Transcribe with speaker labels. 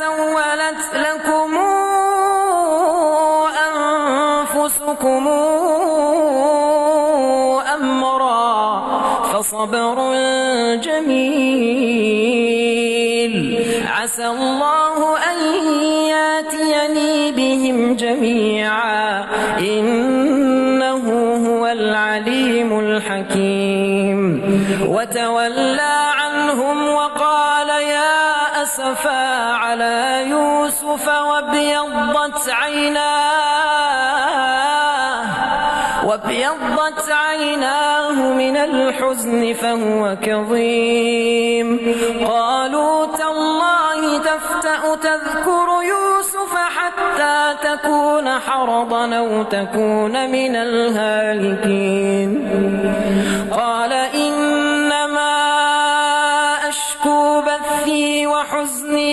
Speaker 1: سولت لكم أنفسكم أمرا فصبر جميل عسى الله أن ياتيني بهم جميعا إنه هو العليم الحكيم وتولى عنهم وقال يا أسفا على يوسف وابيضت عيناه من الحزن فهو كظيم قالوا تالله تفتأ تذكر يوسف حتى تكون حرضا أو تكون من الهالكين قال إن